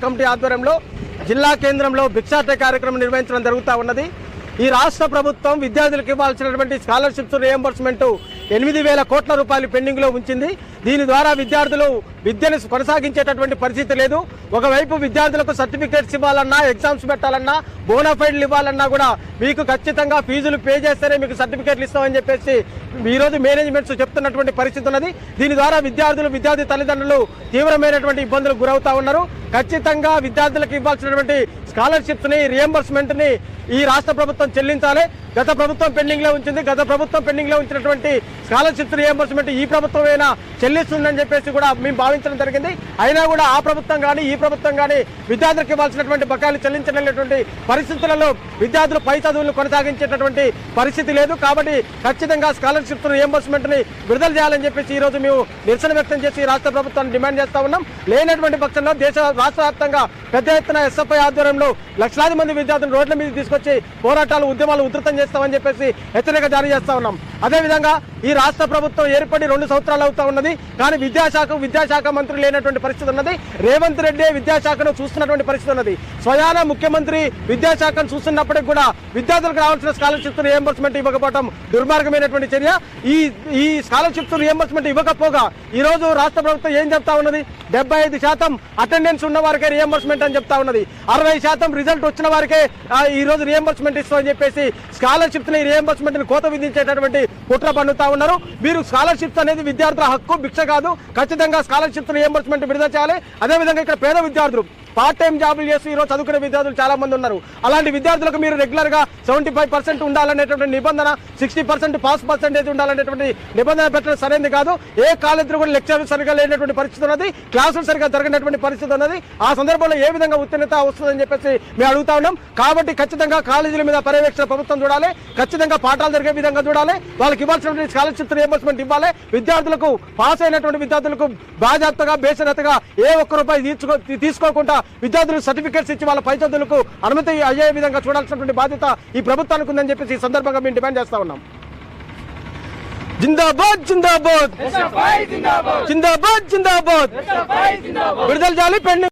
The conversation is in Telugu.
కమిటీ ఆధ్వర్యంలో జిల్లా కేంద్రంలో భిక్షాటన కార్యక్రమం నిర్వహించడం జరుగుతూ ఉన్నది। ఈ రాష్ట్ర ప్రభుత్వం విద్యార్థులకు ఇవ్వాల్సినటువంటి స్కాలర్షిప్స్ రియంబర్స్మెంట్ 8,000 కోట్ల రూపాయలు పెండింగ్ లో ఉంచింది। దీని ద్వారా విద్యార్థులు విద్యను కొనసాగించేటటువంటి పరిస్థితి లేదు। ఒకవైపు విద్యార్థులకు సర్టిఫికేట్స్ ఇవ్వాలన్నా, ఎగ్జామ్స్ పెట్టాలన్నా, బోనాఫైడ్లు ఇవ్వాలన్నా కూడా మీకు ఖచ్చితంగా ఫీజులు పే చేస్తేనే మీకు సర్టిఫికేట్లు ఇస్తామని చెప్పేసి ఈ రోజు మేనేజ్మెంట్స్ చెప్తున్నటువంటి పరిస్థితి ఉన్నది। దీని ద్వారా విద్యార్థి తల్లిదండ్రులు తీవ్రమైనటువంటి ఇబ్బందులకు గురవుతా ఉన్నారు। ఖచ్చితంగా విద్యార్థులకు ఇవ్వాల్సినటువంటి స్కాలర్షిప్స్ ని, రియంబర్స్మెంట్ ని ఈ రాష్ట్ర ప్రభుత్వం చెల్లించాలి। గత ప్రభుత్వం పెండింగ్ లో ఉంచింది। గత ప్రభుత్వం పెండింగ్ లో ఉంచినటువంటి స్కాలర్షిప్స్ రియంబర్స్మెంట్ ఈ ప్రభుత్వమైనా చెల్లిస్తుందని చెప్పేసి కూడా మేము భావించడం జరిగింది। అయినా కూడా ఆ ప్రభుత్వం కానీ ఈ ప్రభుత్వం కానీ విద్యార్థులకు ఇవ్వాల్సినటువంటి బకాయిలు చెల్లించలేనటువంటి పరిస్థితులలో విద్యార్థులు పై చదువులను కొనసాగించేటటువంటి పరిస్థితి లేదు। కాబట్టి ఖచ్చితంగా స్కాలర్షిప్స్ రియంబర్స్మెంట్ ని విడుదల చేయాలని చెప్పేసి ఈ రోజు మేము నిరసన వ్యక్తం చేసి రాష్ట్ర ప్రభుత్వాన్ని డిమాండ్ చేస్తా ఉన్నాం। లేనటువంటి పక్షంలో రాష్ట్ర వ్యాప్తంగా పెద్ద ఎత్తున ఎస్ఎఫ్ఐ ఆధ్వర్యంలో లక్షలాది మంది విద్యార్థులు రోడ్ల మీద తీసుకొచ్చి పోరాటాలు, ఉద్యమాలు ఉధృతం చేస్తామని చెప్పేసి హెచ్చరిక జారీ చేస్తా ఉన్నాం। అదేవిధంగా ఈ రాష్ట్ర ప్రభుత్వం ఏర్పడి 2 సంవత్సరాలు అవుతా ఉన్నది, కానీ విద్యాశాఖ మంత్రి లేనటువంటి పరిస్థితి ఉన్నది। రేవంత్ రెడ్డి విద్యాశాఖను చూస్తున్నటువంటి పరిస్థితి ఉన్నది। స్వయాన ముఖ్యమంత్రి విద్యాశాఖను చూస్తున్నప్పటికీ కూడా విద్యార్థులకు రావాల్సిన స్కాలర్షిప్స్ రియంబర్స్మెంట్ ఇవ్వకపోవడం దుర్మార్గమైనటువంటి చర్య। ఈ స్కాలర్షిప్స్ రియంబర్స్మెంట్ ఇవ్వకపోగా ఈ రోజు రాష్ట్ర ప్రభుత్వం ఏం చెప్తా ఉన్నది? 75% అటెండెన్స్ ఉన్న వారికే రియంబర్స్మెంట్ అని చెప్తా ఉన్నది। 60% రిజల్ట్ వచ్చిన వారికే ఈ రోజు రియంబర్స్మెంట్ ఇస్తామని చెప్పేసి స్కాలర్షిప్స్ ని, రియంబర్స్మెంట్ ని కోత విధించేటటువంటి కుట్ర పన్నుతా ఉన్నారు। మీరు స్కాలర్షిప్స్ అనేది విద్యార్థుల హక్కు, భిక్ష కాదు। ఖచ్చితంగా స్కాలర్షిప్స్ రియంబర్స్మెంట్ విడుదల చేయాలి। అదేవిధంగా ఇక్కడ పేద విద్యార్థులు పార్ట్ టైం జాబులు చేసి ఈరోజు చదువుకునే విద్యార్థులు చాలా మంది ఉన్నారు। అలాంటి విద్యార్థులకు మీరు రెగ్యులర్ గా 75% ఉండాలనేటువంటి నిబంధన, 60% పాస్ పర్సెంటేజ్ ఉండాలనేటువంటి నిబంధన పెట్టడం సరైనది కాదు। ఏ కాలేజీలో కూడా లెక్చర్లు సరిగా లేనటువంటి పరిస్థితి ఉన్నది, క్లాసులు సరిగా జరగనటువంటి పరిస్థితి ఉన్నది। ఆ సందర్భంలో ఏ విధంగా ఉత్తీర్ణత వస్తుందని చెప్పేసి మేము అడుగుతా ఉన్నాం। కాబట్టి ఖచ్చితంగా కాలేజీల మీద పర్యవేక్షణ ప్రభుత్వం చూడాలి, ఖచ్చితంగా పాఠాలు జరిగే విధంగా చూడాలి, వాళ్ళకి ఇవ్వాల్సినటువంటి స్కాలర్షిప్ రియంబర్స్మెంట్ ఇవ్వాలి। విద్యార్థులకు పాస్ అయినటువంటి విద్యార్థులకు బాధ్యతగా, బేషరతుగా ఏ ఒక్క రూపాయి తీసుకోకుండా విద్యార్థులకు సర్టిఫికేట్స్ ఇచ్చి వాళ్ళ పై చదువులకు అనుమతి అయ్యే విధంగా చూడాల్సినటువంటి బాధ్యత ఈ ప్రభుత్వానికి ఉందని చెప్పేసి ఈ సందర్భంగా మేము డిమాండ్ చేస్తా ఉన్నాం। జిందాబాద్ జిందాబాద్ జిందాబాద్ జిందాబాద్ విడుదల చేయాలి పెండింగ్